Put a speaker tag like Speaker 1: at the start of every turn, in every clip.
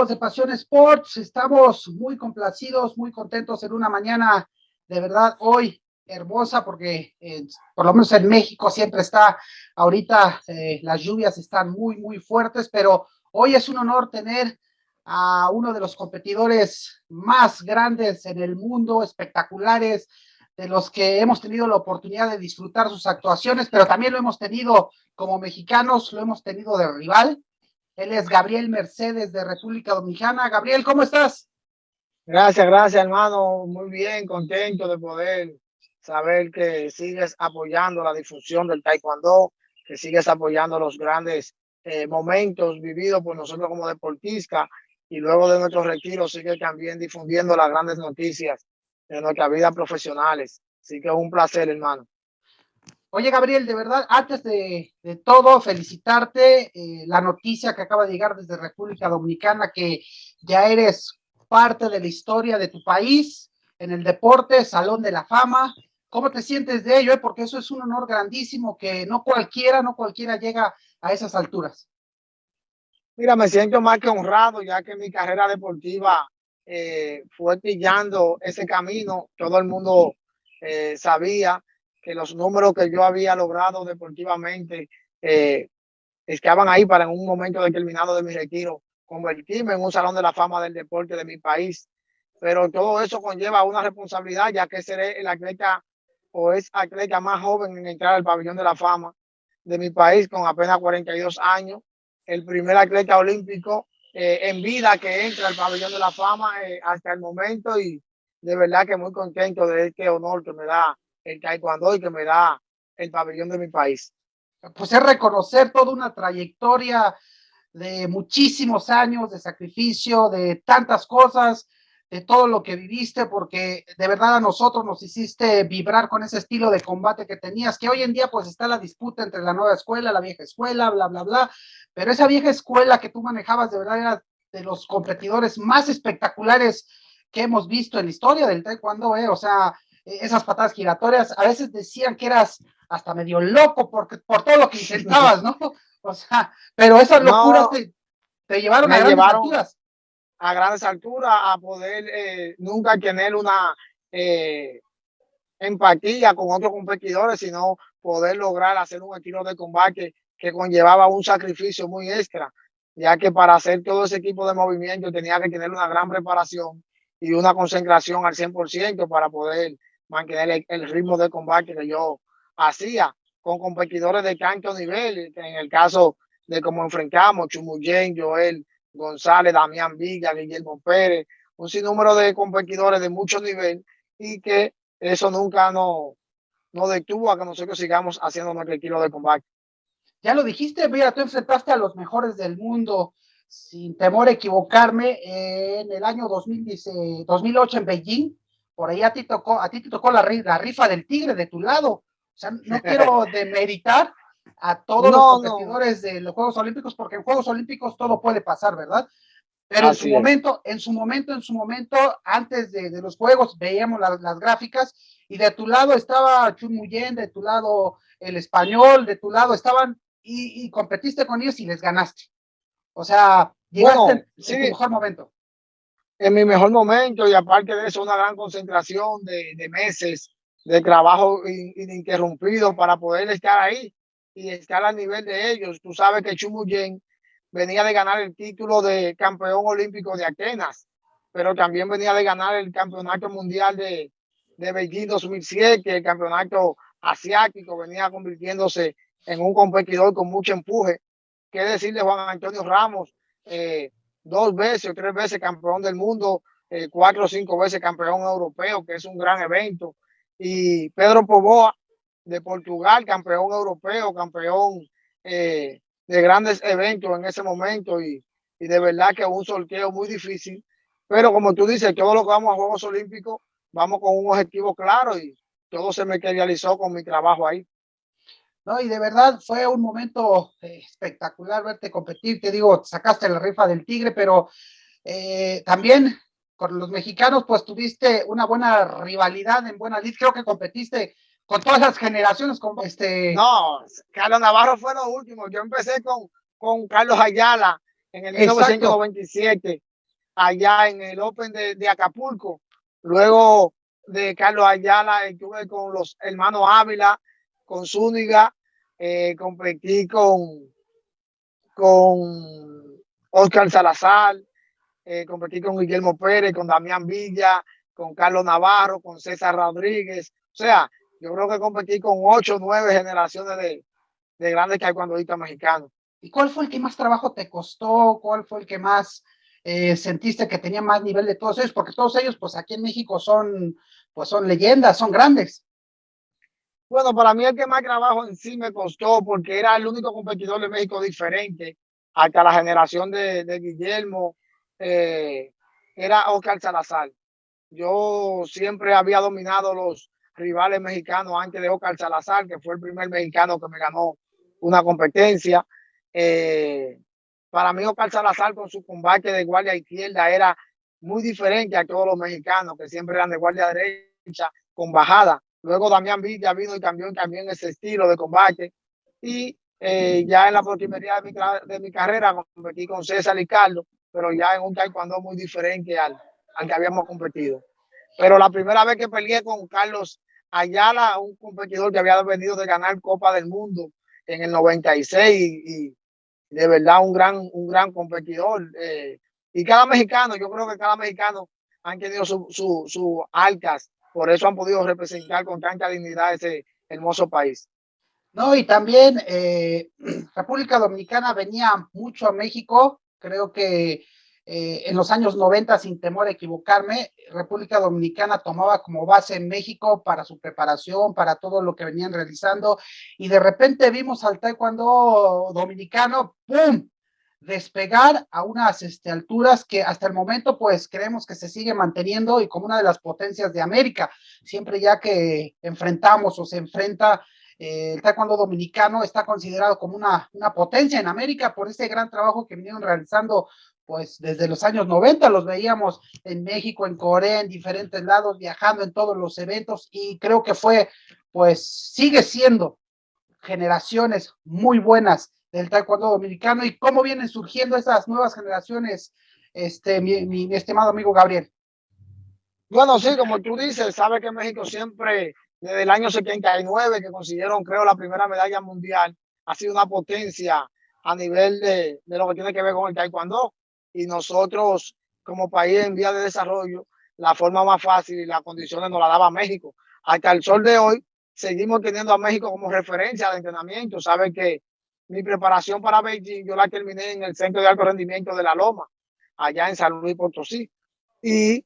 Speaker 1: amigos de Pasión Sports, estamos muy complacidos, muy contentos en una mañana de verdad hoy hermosa porque por lo menos en México siempre está ahorita las lluvias están muy fuertes, pero hoy es un honor tener a uno de los competidores más grandes en el mundo, espectaculares, de los que hemos tenido la oportunidad de disfrutar sus actuaciones, pero también lo hemos tenido como mexicanos, lo hemos tenido de rival. Él es Gabriel Mercedes de República Dominicana. Gabriel, ¿cómo estás?
Speaker 2: Gracias, hermano. Muy bien, contento de poder saber que sigues apoyando la difusión del taekwondo, que sigues apoyando los grandes momentos vividos por nosotros como deportistas y luego de nuestro retiro sigue también difundiendo las grandes noticias de nuestra vida profesionales. Así que es un placer, hermano.
Speaker 1: Oye, Gabriel, de verdad, antes de todo, felicitarte la noticia que acaba de llegar desde República Dominicana, que ya eres parte de la historia de tu país en el deporte, Salón de la Fama. ¿Cómo te sientes de ello? Porque eso es un honor grandísimo que no cualquiera llega a esas alturas.
Speaker 2: Mira, me siento más que honrado ya que mi carrera deportiva fue pillando ese camino. Todo el mundo sabía que los números que yo había logrado deportivamente eh, estaban ahí para en un momento determinado de mi retiro convertirme en un salón de la fama del deporte de mi país. Pero todo eso conlleva una responsabilidad ya que seré el atleta o es atleta más joven en entrar al pabellón de la fama de mi país con apenas 42 años, el primer atleta olímpico en vida que entra al pabellón de la fama hasta el momento y de verdad que muy contento de este honor que me da el taekwondo y que me da el pabellón de mi país.
Speaker 1: Pues es reconocer toda una trayectoria de muchísimos años de sacrificio, de tantas cosas, de todo lo que viviste, porque de verdad a nosotros nos hiciste vibrar con ese estilo de combate que tenías, que hoy en día pues está la disputa entre la nueva escuela, la vieja escuela, bla, pero esa vieja escuela que tú manejabas de verdad era de los competidores más espectaculares que hemos visto en la historia del taekwondo, o sea, esas patadas giratorias, a veces decían que eras hasta medio loco por todo lo que intentabas, ¿no? O sea, pero esas locuras
Speaker 2: No,
Speaker 1: te llevaron a
Speaker 2: me
Speaker 1: grandes
Speaker 2: llevaron
Speaker 1: alturas.
Speaker 2: a grandes alturas a poder nunca tener una empatía con otros competidores, sino poder lograr hacer un estilo de combate que conllevaba un sacrificio muy extra, ya que para hacer todo ese tipo de movimiento tenía que tener una gran preparación y una concentración al 100% para poder mantener el ritmo de combate que yo hacía con competidores de tanto nivel, en el caso de cómo enfrentamos Chumuyen, Joel González, Damián Villa, Guillermo Pérez, un sinnúmero de competidores de mucho nivel y que eso nunca nos detuvo a que nosotros sigamos haciendo nuestro estilo de combate.
Speaker 1: Ya lo dijiste, mira, tú enfrentaste a los mejores del mundo, sin temor a equivocarme, en el año 2008 en Beijing, por ahí a ti te tocó la rifa del tigre de tu lado. O sea, no quiero demeritar a todos los
Speaker 2: No,
Speaker 1: competidores de los Juegos Olímpicos, porque en Juegos Olímpicos todo puede pasar, ¿verdad? Pero
Speaker 2: así es.
Speaker 1: en su momento, antes de los juegos, veíamos las gráficas y de tu lado estaba Chun Muyen, de tu lado el español, de tu lado estaban y competiste con ellos y les ganaste. O sea, llegaste
Speaker 2: Bueno,
Speaker 1: en tu
Speaker 2: sí,
Speaker 1: mejor momento.
Speaker 2: en mi mejor momento y aparte de eso, una gran concentración de meses de trabajo ininterrumpido para poder estar ahí y estar al nivel de ellos. Tú sabes que Chumuyen venía de ganar el título de campeón olímpico de Atenas, pero también venía de ganar el campeonato mundial de Beijing 2007, el campeonato asiático, venía convirtiéndose en un competidor con mucho empuje. ¿Qué decirle Juan Antonio Ramos? Eh, 2 veces o 3 veces campeón del mundo, 4 o 5 veces campeón europeo, que es un gran evento. Y Pedro Poboa de Portugal, campeón europeo, campeón de grandes eventos en ese momento y de verdad que un sorteo muy difícil. Pero como tú dices, todo lo que vamos a Juegos Olímpicos, vamos con un objetivo claro y todo se materializó con mi trabajo ahí.
Speaker 1: ¿No? Y de verdad fue un momento espectacular verte competir. Te digo, sacaste la rifa del Tigre, pero también con los mexicanos, pues tuviste una buena rivalidad en buena lid. Creo que competiste con todas las generaciones, como
Speaker 2: No, Carlos Navarro fue lo último. Yo empecé con Carlos Ayala en el
Speaker 1: exacto,
Speaker 2: 1997 allá en el Open de Acapulco. Luego de Carlos Ayala, estuve con los hermanos Ávila, con Zúñiga, competí con Oscar Salazar, competí con Guillermo Pérez, con Damián Villa, con Carlos Navarro, con César Rodríguez. O sea, yo creo que competí con 8 o 9 generaciones de grandes taekwondoistas mexicanos.
Speaker 1: ¿Y cuál fue el que más trabajo te costó? ¿Cuál fue el que más sentiste que tenía más nivel de todos ellos? Porque todos ellos, pues aquí en México son, pues son leyendas, son grandes.
Speaker 2: Bueno, para mí el que más trabajo en sí me costó porque era el único competidor de México diferente hasta la generación de Guillermo, eh, era Oscar Salazar. Yo siempre había dominado los rivales mexicanos antes de Oscar Salazar, que fue el primer mexicano que me ganó una competencia. Eh, para mí Oscar Salazar con su combate de guardia izquierda era muy diferente a todos los mexicanos que siempre eran de guardia derecha con bajada. Luego Damián Villa vino y cambió también ese estilo de combate. Y ya en la proximería de mi carrera competí con César y Carlos, pero ya en un taekwondo muy diferente al que habíamos competido. Pero la primera vez que peleé con Carlos Ayala, un competidor que había venido de ganar Copa del Mundo en el 96 y de verdad un gran competidor. Y cada mexicano, yo creo que cada mexicano han tenido su alcas, por eso han podido representar con tanta dignidad ese hermoso país.
Speaker 1: No, y también República Dominicana venía mucho a México, creo que en los años 90, sin temor a equivocarme, República Dominicana tomaba como base en México para su preparación, para todo lo que venían realizando, y de repente vimos al taekwondo dominicano, ¡pum!, despegar a unas alturas que hasta el momento pues creemos que se sigue manteniendo y como una de las potencias de América, siempre ya que enfrentamos o se enfrenta el taekwondo dominicano está considerado como una potencia en América por ese gran trabajo que vinieron realizando pues desde los años 90, los veíamos en México, en Corea, en diferentes lados, viajando en todos los eventos y creo que fue, pues sigue siendo generaciones muy buenas del taekwondo dominicano y cómo vienen surgiendo esas nuevas generaciones, mi estimado amigo Gabriel.
Speaker 2: Bueno, sí, como tú dices, sabe que México siempre, desde el año 79, que consiguieron, creo, la primera medalla mundial, ha sido una potencia a nivel de lo que tiene que ver con el taekwondo. Y nosotros, como país en vía de desarrollo, la forma más fácil y las condiciones nos la daba México. Hasta el sol de hoy, seguimos teniendo a México como referencia de entrenamiento. Sabe que mi preparación para Beijing, yo la terminé en el Centro de Alto Rendimiento de La Loma, allá en San Luis Potosí. Y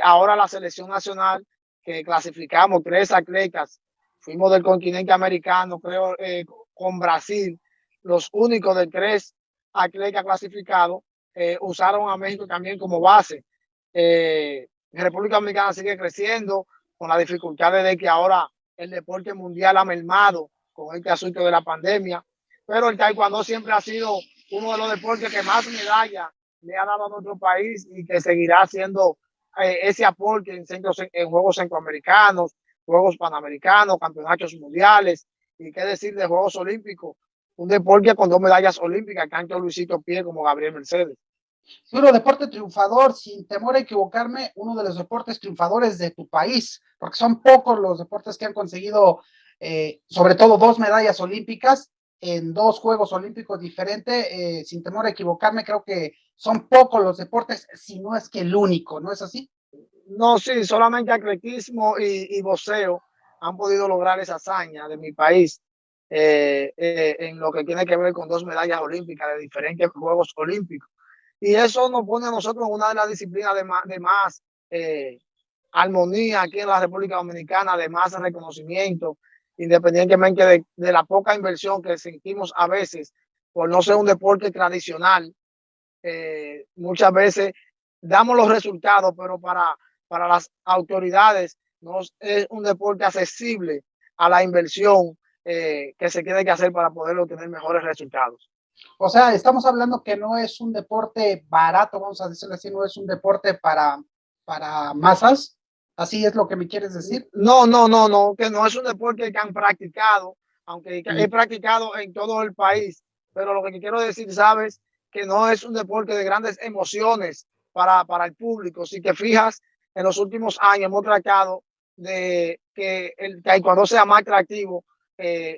Speaker 2: ahora la selección nacional que clasificamos 3 atletas, fuimos del continente americano, creo, con Brasil, los únicos de 3 atletas clasificados, usaron a México también como base. República Dominicana sigue creciendo con las dificultades de que ahora el deporte mundial ha mermado con este asunto de la pandemia, pero el taekwondo siempre ha sido uno de los deportes que más medallas le ha dado a nuestro país y que seguirá siendo ese aporte en Juegos Centroamericanos, Juegos Panamericanos, Campeonatos Mundiales, y qué decir de Juegos Olímpicos, un deporte con 2 medallas olímpicas, tanto Luisito Pie como Gabriel Mercedes.
Speaker 1: Uno deporte triunfador, sin temor a equivocarme, uno de los deportes triunfadores de tu país, porque son pocos los deportes que han conseguido, sobre todo 2 medallas olímpicas en 2 Juegos Olímpicos diferentes, sin temor a equivocarme, creo que son pocos los deportes, si no es que el único, ¿no es así?
Speaker 2: No, sí, solamente atletismo y boxeo han podido lograr esa hazaña de mi país en lo que tiene que ver con 2 medallas olímpicas de diferentes Juegos Olímpicos. Y eso nos pone a nosotros en una de las disciplinas de más armonía aquí en la República Dominicana, de más reconocimiento, independientemente de la poca inversión que sentimos a veces por no ser un deporte tradicional. Muchas veces damos los resultados, pero para las autoridades no es un deporte accesible a la inversión que se tiene que hacer para poder obtener mejores resultados.
Speaker 1: O sea, estamos hablando que no es un deporte barato, vamos a decirlo así, no es un deporte para masas. ¿Así es lo que me quieres decir?
Speaker 2: No, que no es un deporte que han practicado, aunque he practicado en todo el país, pero lo que quiero decir, sabes, que no es un deporte de grandes emociones para el público. Si te fijas, en los últimos años hemos tratado de que el taekwondo sea más atractivo,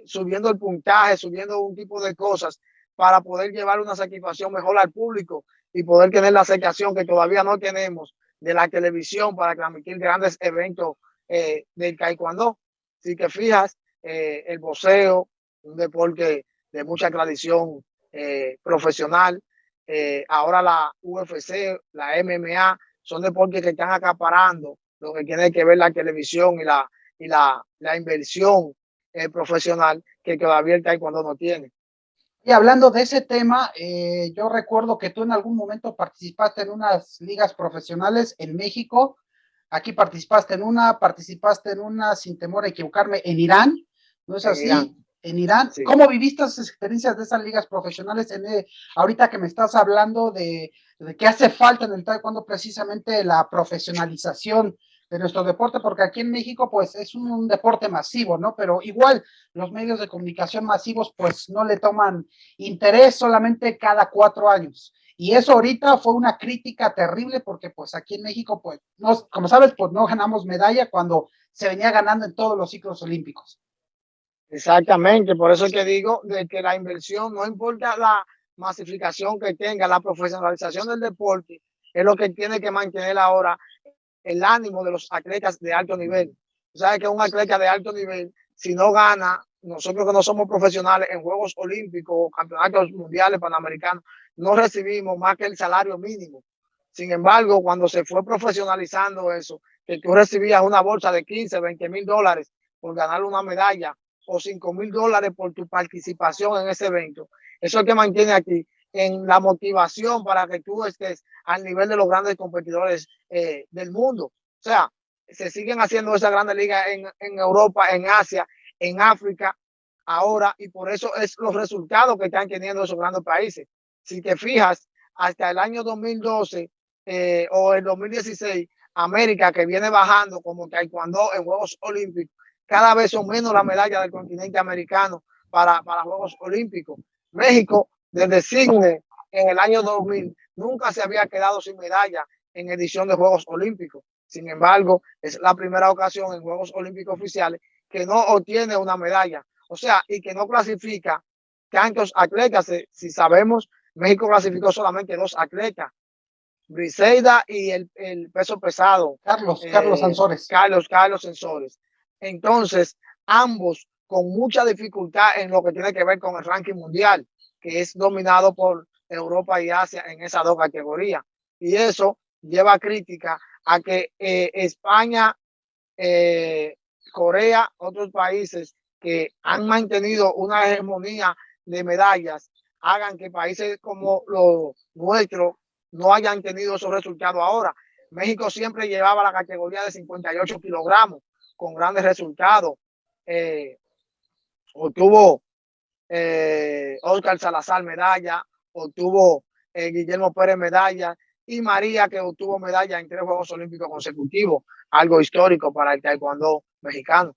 Speaker 2: subiendo el puntaje, subiendo un tipo de cosas para poder llevar una satisfacción mejor al público y poder tener la aceptación que todavía no tenemos de la televisión para transmitir grandes eventos del taekwondo. Si te fijas, el boxeo, un deporte de mucha tradición profesional, ahora la UFC, la MMA, son deportes que están acaparando lo que tiene que ver la televisión y la inversión profesional que todavía el taekwondo no tiene.
Speaker 1: Y hablando de ese tema, yo recuerdo que tú en algún momento participaste en unas ligas profesionales en México. Aquí participaste en una, sin temor a equivocarme, en Irán, ¿no es
Speaker 2: En
Speaker 1: así?
Speaker 2: Irán,
Speaker 1: En Irán.
Speaker 2: sí.
Speaker 1: ¿Cómo viviste esas experiencias de esas ligas profesionales? Ahorita que me estás hablando de que hace falta en el taekwondo precisamente la profesionalización de nuestro deporte, porque aquí en México pues es un deporte masivo, ¿no? Pero igual los medios de comunicación masivos pues no le toman interés solamente cada 4 años. Y eso ahorita fue una crítica terrible porque pues aquí en México, pues, no, como sabes, pues no ganamos medalla cuando se venía ganando en todos los ciclos olímpicos.
Speaker 2: Exactamente, por eso es que digo de que la inversión, no importa la masificación que tenga, la profesionalización del deporte, es lo que tiene que mantener ahora el ánimo de los atletas de alto nivel. Tú sabes que un atleta de alto nivel, si no gana, nosotros que no somos profesionales en Juegos Olímpicos, campeonatos mundiales, panamericanos, no recibimos más que el salario mínimo. Sin embargo, cuando se fue profesionalizando eso, que tú recibías una bolsa de 15, 20 mil dólares por ganar una medalla o 5 mil dólares por tu participación en ese evento, eso es lo que mantiene aquí en la motivación para que tú estés al nivel de los grandes competidores del mundo. O sea, se siguen haciendo esas grandes ligas en Europa, en Asia, en África ahora, y por eso es los resultados que están teniendo esos grandes países. Si te fijas, hasta el año 2012 o el 2016, América, que viene bajando como taekwondo en Juegos Olímpicos, cada vez son menos las medallas del continente americano para Juegos Olímpicos. México, desde Sydney en el año 2000, nunca se había quedado sin medalla en edición de Juegos Olímpicos. Sin embargo, es la primera ocasión en Juegos Olímpicos oficiales que no obtiene una medalla. O sea, y que no clasifica tantos atletas. Si sabemos, México clasificó solamente 2 atletas, Briseida y el peso pesado,
Speaker 1: Carlos Ansores.
Speaker 2: Carlos Sensores. Entonces, ambos con mucha dificultad en lo que tiene que ver con el ranking mundial, que es dominado por Europa y Asia en esas dos categorías. Y eso lleva a crítica a que España, Corea, otros países que han mantenido una hegemonía de medallas, hagan que países como los nuestros no hayan tenido esos resultados ahora. México siempre llevaba la categoría de 58 kilogramos con grandes resultados. Obtuvo Oscar Salazar medalla, obtuvo Guillermo Pérez medalla y María, que obtuvo medalla en 3 Juegos Olímpicos consecutivos, algo histórico para el taekwondo mexicano.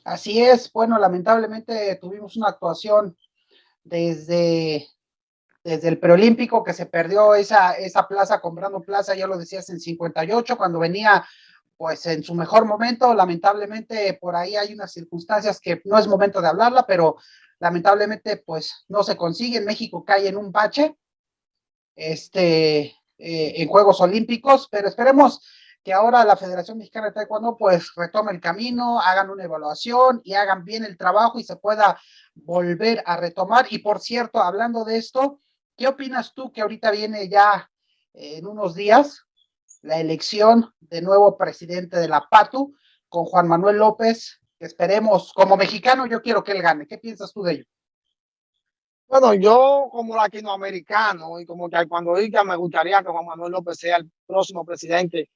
Speaker 1: Así es, bueno, lamentablemente tuvimos una actuación desde el preolímpico que se perdió esa plaza comprando plaza, ya lo decías, en 58, cuando venía pues en su mejor momento. Lamentablemente por ahí hay unas circunstancias que no es momento de hablarla, pero lamentablemente pues no se consigue. En México cae en un bache en Juegos Olímpicos, pero esperemos que ahora la Federación Mexicana de Taekwondo pues retome el camino, hagan una evaluación y hagan bien el trabajo y se pueda volver a retomar. Y por cierto, hablando de esto, ¿qué opinas tú que ahorita viene ya en unos días la elección de nuevo presidente de la PATU con Juan Manuel López? Que esperemos, como mexicano, yo quiero que él gane. ¿Qué piensas tú de ello?
Speaker 2: Bueno, yo como latinoamericano y como taekwondoista me gustaría que Juan Manuel López sea el próximo presidente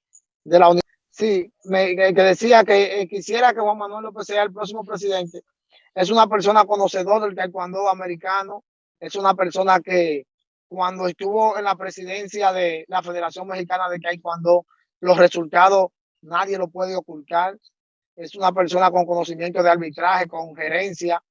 Speaker 2: de la Unión. Sí, que decía que quisiera que Juan Manuel López sea el próximo presidente. Es una persona conocedora del taekwondo americano, es una persona que cuando estuvo en la presidencia de la Federación Mexicana de Taekwondo, los resultados nadie lo puede ocultar. Es una persona con conocimiento de arbitraje, con gerencia,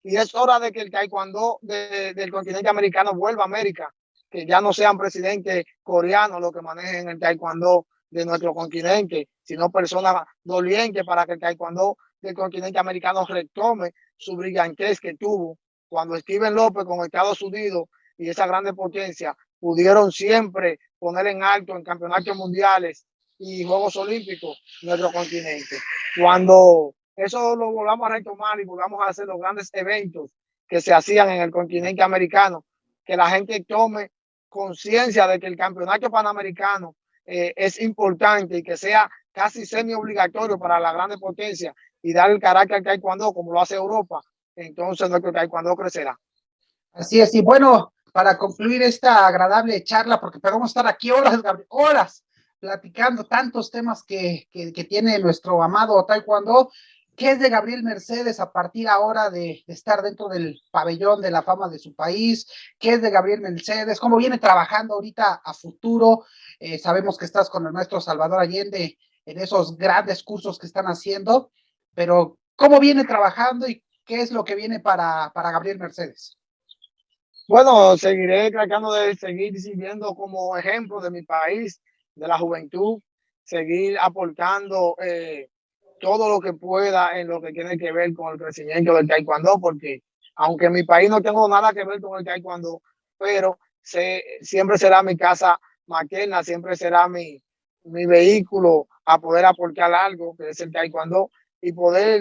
Speaker 2: y es hora de que el taekwondo del continente americano vuelva a América. que ya no sean presidentes coreanos los que manejen el taekwondo de nuestro continente, sino personas dolientes para que el taekwondo del continente americano retome su brillantez que tuvo cuando Steven López con Estados Unidos y esa grande potencia pudieron siempre poner en alto en campeonatos mundiales y Juegos Olímpicos nuestro continente. Cuando eso lo volvamos a retomar y volvamos a hacer los grandes eventos que se hacían en el continente americano, que la gente tome conciencia de que el campeonato panamericano es importante y que sea casi semi obligatorio para la grande potencia y dar el carácter al taekwondo como lo hace Europa, entonces nuestro taekwondo crecerá.
Speaker 1: Así es, y bueno, para concluir esta agradable charla, porque podemos estar aquí horas, Gabriel, horas, platicando tantos temas que tiene nuestro amado taekwondo. ¿Qué es de Gabriel Mercedes a partir ahora de estar dentro del pabellón de la fama de su país? ¿Qué es de Gabriel Mercedes? ¿Cómo viene trabajando ahorita a futuro? Sabemos que estás con el maestro Salvador Allende en esos grandes cursos que están haciendo, pero ¿cómo viene trabajando y qué es lo que viene para Gabriel Mercedes?
Speaker 2: Bueno, seguiré tratando de seguir sirviendo como ejemplo de mi país, de la juventud, seguir aportando todo lo que pueda en lo que tiene que ver con el crecimiento del taekwondo, porque aunque en mi país no tengo nada que ver con el taekwondo, pero siempre será mi casa materna, siempre será mi vehículo a poder aportar algo, que es el taekwondo, y poder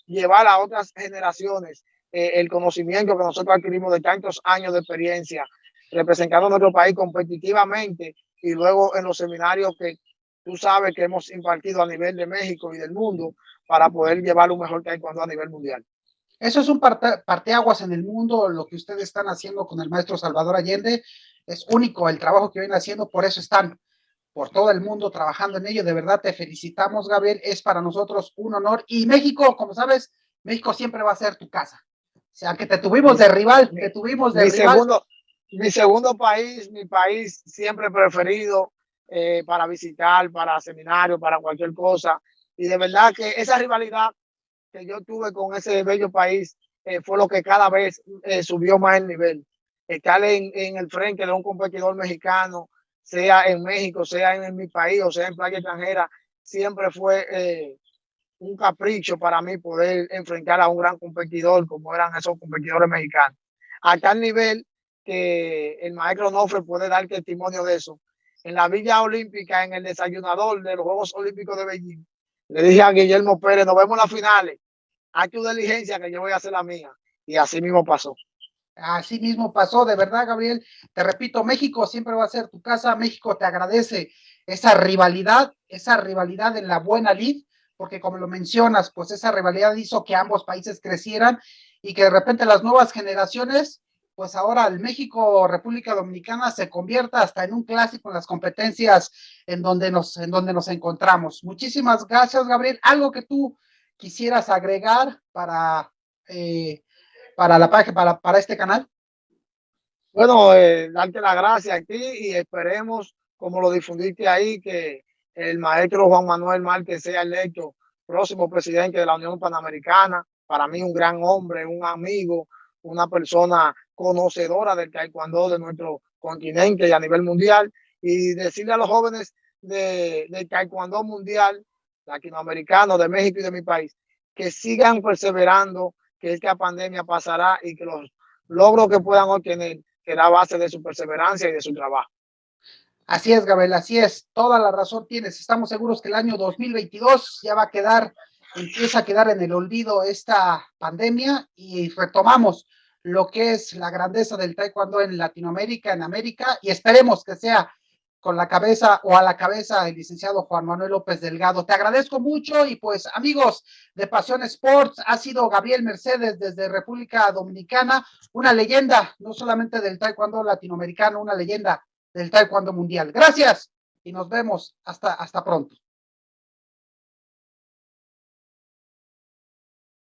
Speaker 2: llevar a otras generaciones el conocimiento que nosotros adquirimos de tantos años de experiencia representando a nuestro país competitivamente y luego en los seminarios que tú sabes que hemos impartido a nivel de México y del mundo para poder llevar un mejor taekwondo a nivel mundial.
Speaker 1: Eso es un parteaguas en el mundo, lo que ustedes están haciendo con el maestro Salvador Allende. Es único el trabajo que vienen haciendo, por eso están por todo el mundo trabajando en ello. De verdad te felicitamos, Gabriel. Es para nosotros un honor. Y México, como sabes, México siempre va a ser tu casa. O sea, que te tuvimos de rival, te tuvimos de rival.
Speaker 2: Mi segundo país, mi país siempre preferido para visitar, para seminarios, para cualquier cosa. Y de verdad que esa rivalidad que yo tuve con ese bello país fue lo que cada vez subió más el nivel. Estar en el frente de un competidor mexicano, sea en México, sea en mi país o sea en playa extranjera, siempre fue un capricho para mí poder enfrentar a un gran competidor como eran esos competidores mexicanos. A tal nivel que el maestro Nofre puede dar testimonio de eso. En la Villa Olímpica, en el desayunador de los Juegos Olímpicos de Beijing, le dije a Guillermo Pérez, nos vemos en las finales, haz tu diligencia que yo voy a hacer la mía. Y así mismo pasó.
Speaker 1: Así mismo pasó, de verdad, Gabriel. Te repito, México siempre va a ser tu casa. México te agradece esa rivalidad en la buena lid, porque como lo mencionas, pues esa rivalidad hizo que ambos países crecieran y que de repente las nuevas generaciones, pues ahora el México, República Dominicana se convierta hasta en un clásico en las competencias en donde nos encontramos. Muchísimas gracias, Gabriel. Algo que tú quisieras agregar para la página, para este canal.
Speaker 2: Bueno, darte las gracias a ti y esperemos, como lo difundiste ahí, que el maestro Juan Manuel Márquez sea electo próximo presidente de la Unión Panamericana. Para mí un gran hombre, un amigo, una persona conocedora del taekwondo de nuestro continente y a nivel mundial. Y decirle a los jóvenes del taekwondo mundial, latinoamericano, de México y de mi país, que sigan perseverando, que esta pandemia pasará y que los logros que puedan obtener será a base de su perseverancia y de su trabajo.
Speaker 1: Así es, Gabriel, así es. Toda la razón tienes. Estamos seguros que el año 2022 ya va a quedar, empieza a quedar en el olvido esta pandemia y retomamos lo que es la grandeza del taekwondo en Latinoamérica, en América, y esperemos que sea con la cabeza o a la cabeza el licenciado Juan Manuel López Delgado. Te agradezco mucho y pues amigos de Pasión Sports, ha sido Gabriel Mercedes desde República Dominicana, una leyenda, no solamente del taekwondo latinoamericano, una leyenda del taekwondo mundial. Gracias y nos vemos hasta pronto.